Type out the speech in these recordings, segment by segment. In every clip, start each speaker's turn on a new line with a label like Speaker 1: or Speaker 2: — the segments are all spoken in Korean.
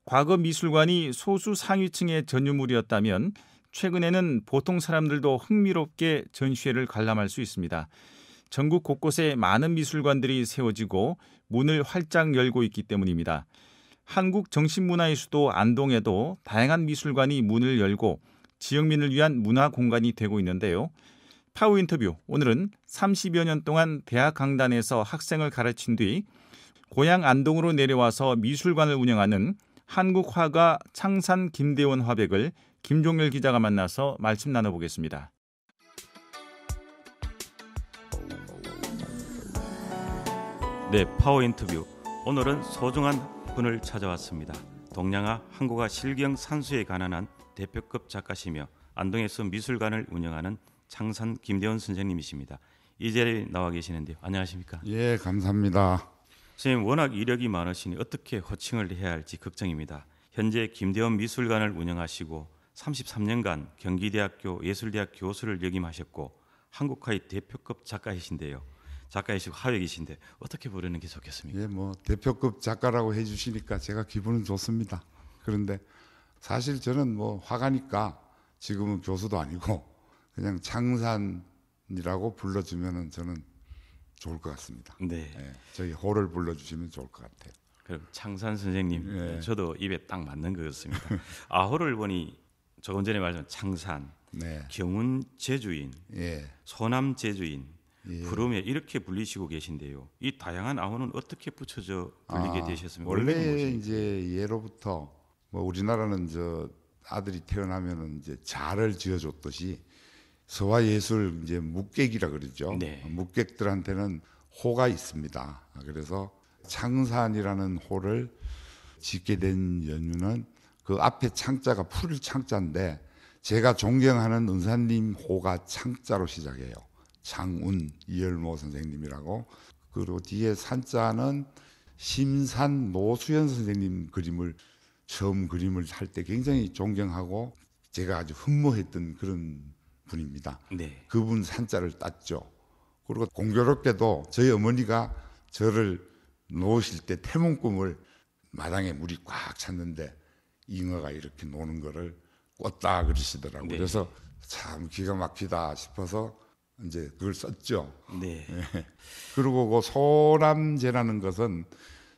Speaker 1: 과거 미술관이 소수 상위층의 전유물이었다면 최근에는 보통 사람들도 흥미롭게 전시회를 관람할 수 있습니다. 전국 곳곳에 많은 미술관들이 세워지고 문을 활짝 열고 있기 때문입니다. 한국 정신문화의 수도 안동에도 다양한 미술관이 문을 열고 지역민을 위한 문화 공간이 되고 있는데요. 파워 인터뷰, 오늘은 30여 년 동안 대학 강단에서 학생을 가르친 뒤 고향 안동으로 내려와서 미술관을 운영하는 한국 화가 창산 김대원 화백을 김종열 기자가 만나서 말씀 나눠보겠습니다.
Speaker 2: 네, 파워 인터뷰. 오늘은 소중한 분을 찾아왔습니다. 동양화 한국화 실경 산수에 관한 대표급 작가시며 안동에서 미술관을 운영하는 창산 김대원 선생님이십니다. 이 자리에 나와 계시는데요. 안녕하십니까?
Speaker 3: 예, 감사합니다.
Speaker 2: 선생님, 워낙 이력이 많으시니 어떻게 호칭을 해야 할지 걱정입니다. 현재 김대원 미술관을 운영하시고 33년간 경기대학교 예술대학 교수를 역임하셨고 한국화의 대표급 작가이신데요. 작가이시고 화백이신데 어떻게 부르는 게 좋겠습니까?
Speaker 3: 예, 뭐 대표급 작가라고 해주시니까 제가 기분은 좋습니다. 그런데 사실 저는 뭐 화가니까 지금은 교수도 아니고 그냥 창산이라고 불러주면은 저는 좋을 것 같습니다.
Speaker 2: 네.
Speaker 3: 예, 저희 호를 불러주시면 좋을 것 같아요.
Speaker 2: 그럼 창산 선생님,
Speaker 3: 예.
Speaker 2: 저도 입에 딱 맞는 것 같습니다. 아호를 보니 조금 전에 말한 창산,
Speaker 3: 네,
Speaker 2: 경운 제주인,
Speaker 3: 예,
Speaker 2: 소남 제주인,
Speaker 3: 예.
Speaker 2: 부름에 이렇게 불리시고 계신데요. 이 다양한 아호는 어떻게 붙여져 불리게 되셨습니까?
Speaker 3: 원래 이제 예로부터 뭐 우리나라는 저 아들이 태어나면은 이제 자를 지어줬듯이 서화예술 이제 묵객이라 그러죠.
Speaker 2: 네.
Speaker 3: 묵객들한테는 호가 있습니다. 그래서 창산이라는 호를 짓게 된 연유는 그 앞에 창자가 풀 창자인데 제가 존경하는 은사님 호가 창자로 시작해요. 장운 이열모 선생님이라고. 그리고 뒤에 산자는 심산 노수연 선생님 처음 그림을 할 때 굉장히 존경하고 제가 아주 흠모했던 그런 분입니다.
Speaker 2: 네.
Speaker 3: 그분 산자를 땄죠. 그리고 공교롭게도 저희 어머니가 저를 놓으실 때 태몽꿈을 마당에 물이 꽉 찼는데 잉어가 이렇게 노는 거를 꿨다 그러시더라고요.
Speaker 2: 네.
Speaker 3: 그래서 참 기가 막히다 싶어서 이제 그걸 썼죠.
Speaker 2: 네.
Speaker 3: 예. 그리고 그 소남제라는 것은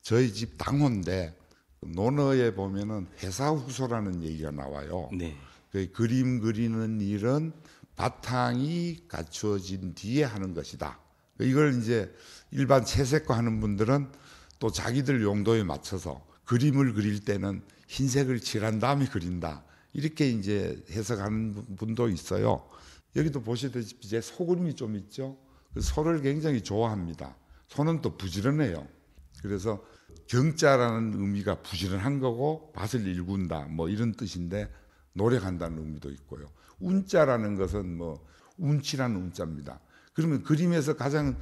Speaker 3: 저희 집 당호인데 논어에 보면은 회사후소라는 얘기가 나와요.
Speaker 2: 네.
Speaker 3: 그 그림 그리는 일은 바탕이 갖추어진 뒤에 하는 것이다. 이걸 이제 일반 채색과 하는 분들은 또 자기들 용도에 맞춰서 그림을 그릴 때는 흰색을 칠한 다음에 그린다. 이렇게 이제 해석하는 분도 있어요. 여기도 보시다시피 이제 소그림이 좀 있죠. 그 소를 굉장히 좋아합니다. 소는 또 부지런해요. 그래서 경자라는 의미가 부지런한 거고 밭을 일군다 뭐 이런 뜻인데 노력한다는 의미도 있고요. 운자라는 것은 뭐 운치라는 운자입니다. 그러면 그림에서 가장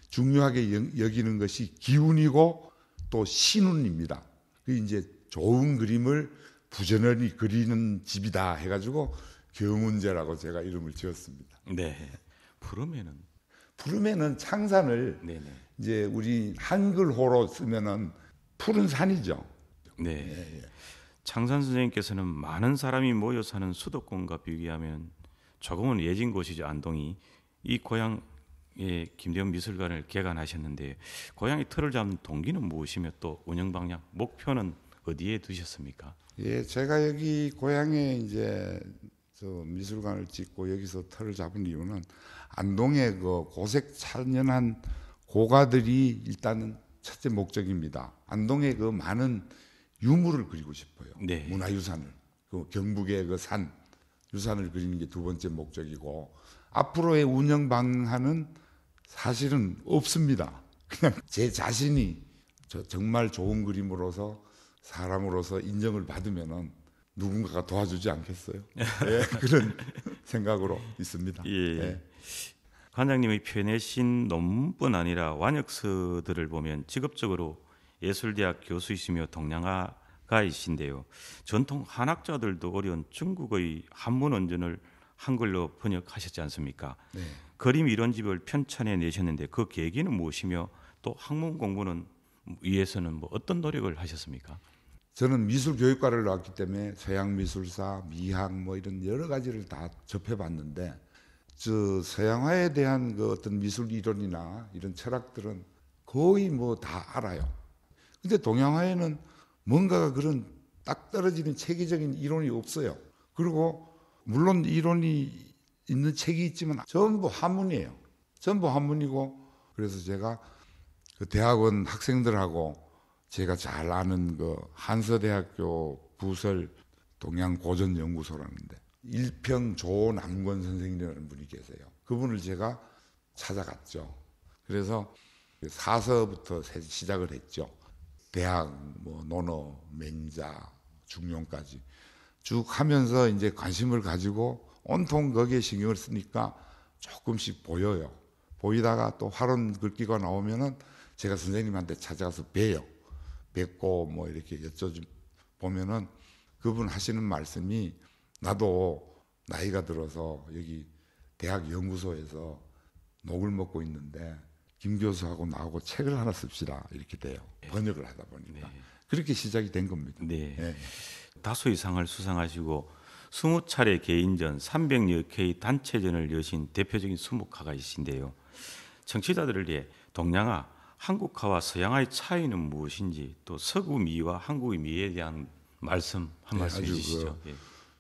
Speaker 3: 중요하게 여기는 것이 기운이고 또 신운입니다. 그 이제 좋은 그림을 부지런히 그리는 집이다 해가지고 경운제라고 제가 이름을 지었습니다.
Speaker 2: 네.
Speaker 3: 푸르면은 창산을
Speaker 2: 네네.
Speaker 3: 이제 우리 한글호로 쓰면은 푸른 산이죠.
Speaker 2: 네.
Speaker 3: 예.
Speaker 2: 창산 선생님께서는 많은 사람이 모여 사는 수도권과 비교하면 조금은 예진 곳이죠. 안동이. 이 고향에 김대원 미술관을 개관하셨는데 고향의 틀을 잡는 동기는 무엇이며 또 운영 방향, 목표는 어디에 두셨습니까?
Speaker 3: 예, 제가 여기 고향에 이제 저 미술관을 짓고 여기서 틀을 잡은 이유는 안동의 그 고색 찬연한 고가들이 일단은 첫째 목적입니다. 안동의 그 많은 유물을 그리고 싶어요.
Speaker 2: 네.
Speaker 3: 문화유산을. 그 경북의 그 산, 유산을 그리는 게 두 번째 목적이고 앞으로의 운영 방향은 사실은 없습니다. 그냥 제 자신이 정말 좋은 그림으로서 사람으로서 인정을 받으면은 누군가가 도와주지 않겠어요? 예, 그런 생각으로 있습니다.
Speaker 2: 예.
Speaker 3: 예.
Speaker 2: 관장님의 펴내신 논문뿐 아니라 완역서들을 보면 직업적으로 예술대학 교수이시며 동양화가이신데요. 전통 한학자들도 어려운 중국의 한문 원전을 한글로 번역하셨지 않습니까?
Speaker 3: 네.
Speaker 2: 그림 이론집을 편찬해 내셨는데 그 계기는 무엇이며 또 학문 공부는 위해서는 뭐 어떤 노력을 하셨습니까?
Speaker 3: 저는 미술 교육과를 나왔기 때문에 서양 미술사, 미학 뭐 이런 여러 가지를 다 접해봤는데 저 서양화에 대한 그 어떤 미술 이론이나 이런 철학들은 거의 뭐 다 알아요. 근데 동양화에는 뭔가가 그런 딱 떨어지는 체계적인 이론이 없어요. 그리고 물론 이론이 있는 책이 있지만 전부 한문이에요. 전부 한문이고 그래서 제가 그 대학원 학생들하고 제가 잘 아는 그 한서대학교 부설 동양고전연구소라는데 일평 조남권 선생님이라는 분이 계세요. 그분을 제가 찾아갔죠. 그래서 사서부터 시작을 했죠. 대학, 뭐 논어, 맹자, 중용까지 쭉 하면서 이제 관심을 가지고 온통 거기에 신경을 쓰니까 조금씩 보여요. 보이다가 또 활언 글귀가 나오면은 제가 선생님한테 찾아가서 뵈요. 뵙고 뭐 이렇게 여쭤보면은 그분 하시는 말씀이 나도 나이가 들어서 여기 대학 연구소에서 녹을 먹고 있는데 김 교수하고 나하고 책을 하나 씁시다 이렇게 돼요. 번역을 하다 보니까 그렇게 시작이 된 겁니다.
Speaker 2: 네.
Speaker 3: 예.
Speaker 2: 다수의 상을 수상하시고 20차례 개인전, 300여 개의 단체전을 여신 대표적인 수묵가가이신데요. 청취자들을 위해 동양화, 한국화와 서양화의 차이는 무엇인지 또 서구 미와 한국의 미에 대한 말씀 한 말씀 해주시죠. 예.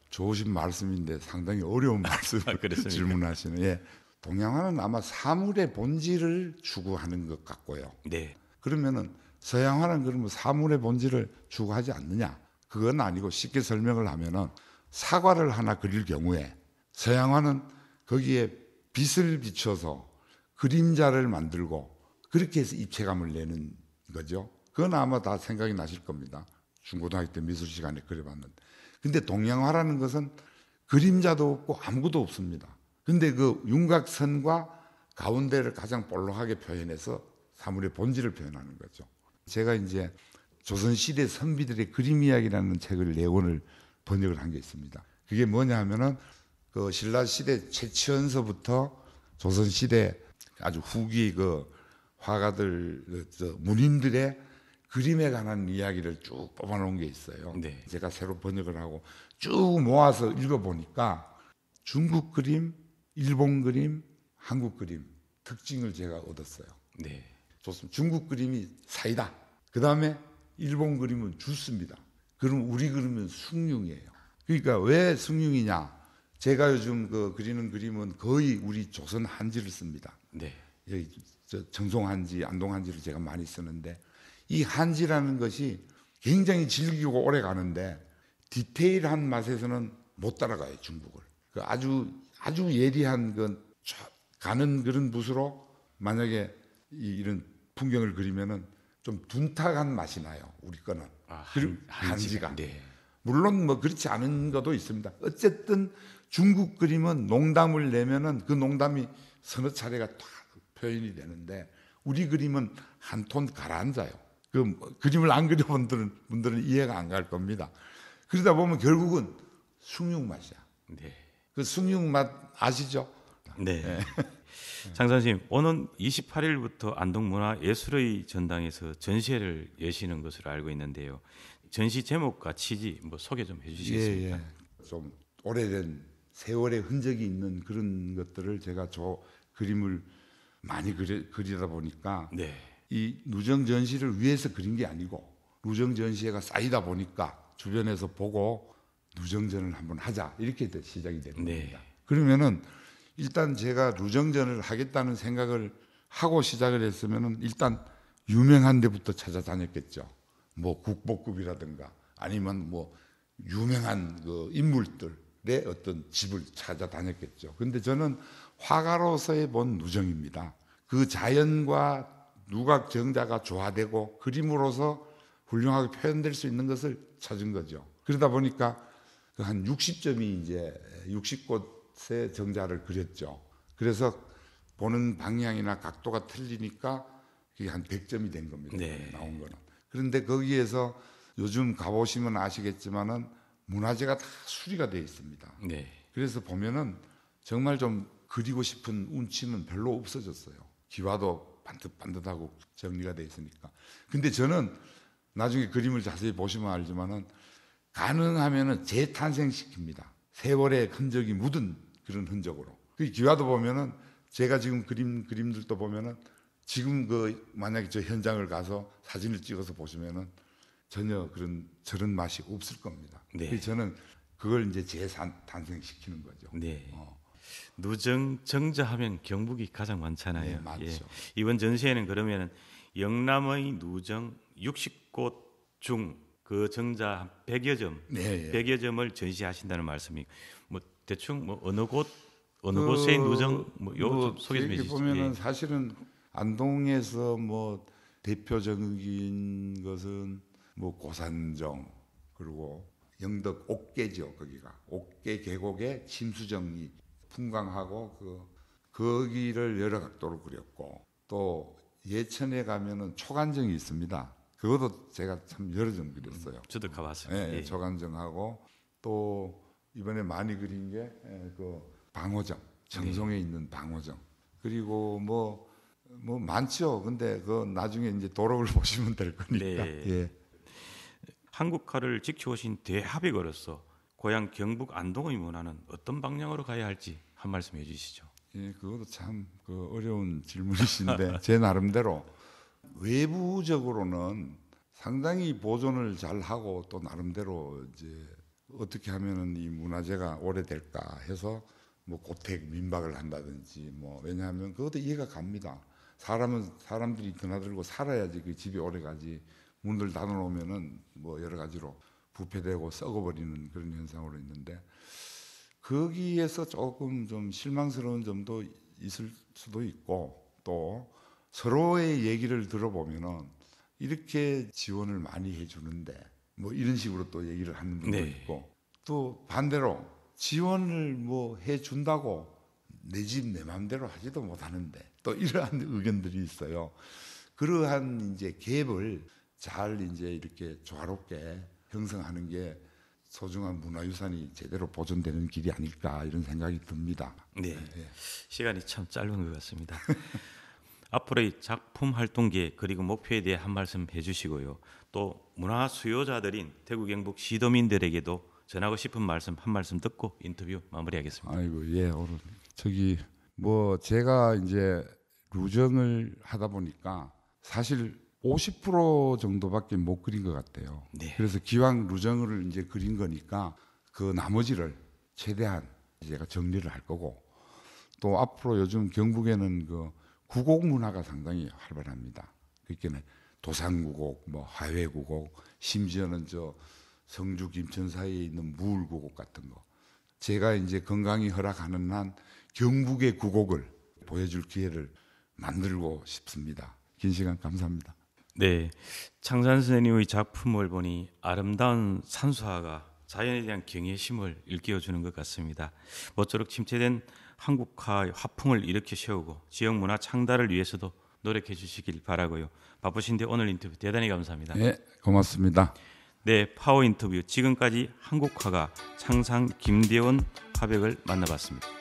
Speaker 3: 좋으신 말씀인데 상당히 어려운 말씀을 질문하시는. 예. 동양화는 아마 사물의 본질을 추구하는 것 같고요.
Speaker 2: 네.
Speaker 3: 그러면은 서양화는 그러면 사물의 본질을 추구하지 않느냐? 그건 아니고 쉽게 설명을 하면은 사과를 하나 그릴 경우에 서양화는 거기에 빛을 비춰서 그림자를 만들고 그렇게 해서 입체감을 내는 거죠. 그건 아마 다 생각이 나실 겁니다. 중고등학교 때 미술 시간에 그려봤는데. 근데 동양화라는 것은 그림자도 없고 아무것도 없습니다. 근데 그 윤곽선과 가운데를 가장 볼록하게 표현해서 사물의 본질을 표현하는 거죠. 제가 이제 조선시대 선비들의 그림 이야기라는 책을 4권을 번역을 한 게 있습니다. 그게 뭐냐 하면은 그 신라시대 최치원서부터 조선시대 아주 후기 그 화가들, 문인들의 그림에 관한 이야기를 쭉 뽑아놓은 게 있어요.
Speaker 2: 네.
Speaker 3: 제가 새로 번역을 하고 쭉 모아서 읽어보니까 중국 그림, 일본 그림, 한국 그림 특징을 제가 얻었어요.
Speaker 2: 네.
Speaker 3: 좋습니다. 중국 그림이 사이다. 그 다음에 일본 그림은 주스입니다. 그럼 우리 그림은 숭늉이에요. 그러니까 왜 숭늉이냐? 제가 요즘 그 그리는 그림은 거의 우리 조선 한지를 씁니다.
Speaker 2: 네.
Speaker 3: 여기 정송 한지, 안동 한지를 제가 많이 쓰는데 이 한지라는 것이 굉장히 질기고 오래 가는데 디테일한 맛에서는 못 따라가요, 중국을. 그 아주 예리한 그 가는 그런 붓으로 만약에 이런 풍경을 그리면은 좀 둔탁한 맛이 나요, 우리 거는. 한지가.
Speaker 2: 네.
Speaker 3: 물론 뭐 그렇지 않은 것도 있습니다. 어쨌든 중국 그림은 농담을 내면은 그 농담이 서너 차례가 다 표현이 되는데 우리 그림은 한 톤 가라앉아요. 그 그림을 안 그려본 분들은 이해가 안 갈 겁니다. 그러다 보면 결국은 숭늉 맛이야.
Speaker 2: 네.
Speaker 3: 그 숭늉 맛 아시죠?
Speaker 2: 네. 장 선생님, 오는 28일부터 안동문화예술의 전당에서 전시회를 여시는 것으로 알고 있는데요. 전시 제목과 취지 뭐 소개 좀 해주시겠습니까?
Speaker 3: 예. 좀 오래된 세월의 흔적이 있는 그런 것들을 제가 그림을 많이 그리다 보니까
Speaker 2: 네.
Speaker 3: 이 누정 전시를 위해서 그린 게 아니고 누정 전시회가 쌓이다 보니까 주변에서 보고 누정전을 한번 하자 이렇게 시작이 된 겁니다.
Speaker 2: 네.
Speaker 3: 그러면은 일단 제가 누정전을 하겠다는 생각을 하고 시작을 했으면은 일단 유명한 데부터 찾아다녔겠죠. 뭐 국보급이라든가 아니면 뭐 유명한 그 인물들의 어떤 집을 찾아다녔겠죠. 근데 저는 화가로서의 본 누정입니다. 그 자연과 누각 정자가 조화되고 그림으로서 훌륭하게 표현될 수 있는 것을 찾은 거죠. 그러다 보니까 한 60점이 이제 60곳의 정자를 그렸죠. 그래서 보는 방향이나 각도가 틀리니까 그게 한 100점이 된 겁니다.
Speaker 2: 네.
Speaker 3: 나온 거는. 그런데 거기에서 요즘 가보시면 아시겠지만은 문화재가 다 수리가 되어 있습니다.
Speaker 2: 네.
Speaker 3: 그래서 보면은 정말 좀 그리고 싶은 운치는 별로 없어졌어요. 기와도 반듯반듯하고 정리가 되어 있으니까. 근데 저는 나중에 그림을 자세히 보시면 알지만은 가능하면은 재탄생시킵니다. 세월의 흔적이 묻은 그런 흔적으로. 그 기와도 보면은 제가 지금 그림들도 보면은 지금 그 만약에 저 현장을 가서 사진을 찍어서 보시면은 전혀 저런 맛이 없을 겁니다.
Speaker 2: 네.
Speaker 3: 그래서 저는 그걸 이제 재탄생시키는 거죠.
Speaker 2: 네. 누정 정자하면 경북이 가장 많잖아요.
Speaker 3: 네, 맞죠.
Speaker 2: 예. 이번 전시회는 그러면은 영남의 누정 60곳 중 그 정자 100여 점,
Speaker 3: 네, 예.
Speaker 2: 100여 점을 전시하신다는 말씀이 뭐 대충 뭐 어느 곳의 누정 좀 소개 좀 해주시죠.
Speaker 3: 보면은
Speaker 2: 예.
Speaker 3: 사실은 안동에서 뭐 대표적인 것은 뭐 고산정 그리고 영덕 옥계죠. 거기가 옥계 계곡에 침수정이 풍광하고 거기를 여러 각도로 그렸고 또 예천에 가면은 초간정이 있습니다. 그것도 제가 참 여러 점 그렸어요.
Speaker 2: 저도 가봤습니다.
Speaker 3: 예,
Speaker 2: 예.
Speaker 3: 초간정하고 또 이번에 많이 그린 게 그 방호정, 정송에 있는 방호정. 그리고 뭐 많죠. 근데 그 나중에 이제 도록을 보시면 될 거니까.
Speaker 2: 네.
Speaker 3: 예.
Speaker 2: 한국화를 지켜오신 대합의거로서 고향 경북 안동의 문화는 어떤 방향으로 가야 할지 한 말씀 해주시죠.
Speaker 3: 예, 그것도 참 어려운 질문이신데 제 나름대로 외부적으로는 상당히 보존을 잘 하고 또 나름대로 이제 어떻게 하면은 이 문화재가 오래될까 해서 뭐 고택 민박을 한다든지 뭐 왜냐하면 그것도 이해가 갑니다. 사람들이 드나들고 살아야지 그 집이 오래 가지. 문을 닫아놓으면은 뭐 여러 가지로 부패되고 썩어버리는 그런 현상으로 있는데 거기에서 조금 좀 실망스러운 점도 있을 수도 있고 또 서로의 얘기를 들어보면은 이렇게 지원을 많이 해주는데 뭐 이런 식으로 또 얘기를 하는 분도
Speaker 2: 네.
Speaker 3: 있고 또 반대로 지원을 뭐 해준다고 내 집 내 마음대로 하지도 못하는데 또 이러한 의견들이 있어요. 그러한 이제 갭을 잘 이제 이렇게 조화롭게 형성하는 게 소중한 문화유산이 제대로 보존되는 길이 아닐까 이런 생각이 듭니다.
Speaker 2: 네, 시간이 참 짧은 것 같습니다. 앞으로의 작품 활동계 그리고 목표에 대해 한 말씀 해주시고요. 또 문화 수요자들인 대구 경북 시도민들에게도 전하고 싶은 말씀 한 말씀 듣고 인터뷰 마무리하겠습니다.
Speaker 3: 아이고 예 오늘 뭐 제가 이제 루정을 하다 보니까 사실 50% 정도밖에 못 그린 것 같아요.
Speaker 2: 네.
Speaker 3: 그래서 기왕 루정을 이제 그린 거니까 그 나머지를 최대한 제가 정리를 할 거고 또 앞으로 요즘 경북에는 그 구곡 문화가 상당히 활발합니다. 그러니까 도산구곡, 뭐 화훼구곡, 심지어는 저 성주 김천 사이에 있는 무울구곡 같은 거. 제가 이제 건강이 허락하는 한 경북의 구곡을 보여줄 기회를 만들고 싶습니다. 긴 시간 감사합니다.
Speaker 2: 네, 창산 선생님의 작품을 보니 아름다운 산수화가 자연에 대한 경외심을 일깨워주는 것 같습니다. 모쪼록 침체된 한국화 화풍을 일으켜 세우고 지역 문화 창달을 위해서도 노력해 주시길 바라고요. 바쁘신데 오늘 인터뷰 대단히 감사합니다.
Speaker 3: 네, 고맙습니다.
Speaker 2: 네, 파워 인터뷰 지금까지 한국화가 창상 김대원 화백을 만나봤습니다.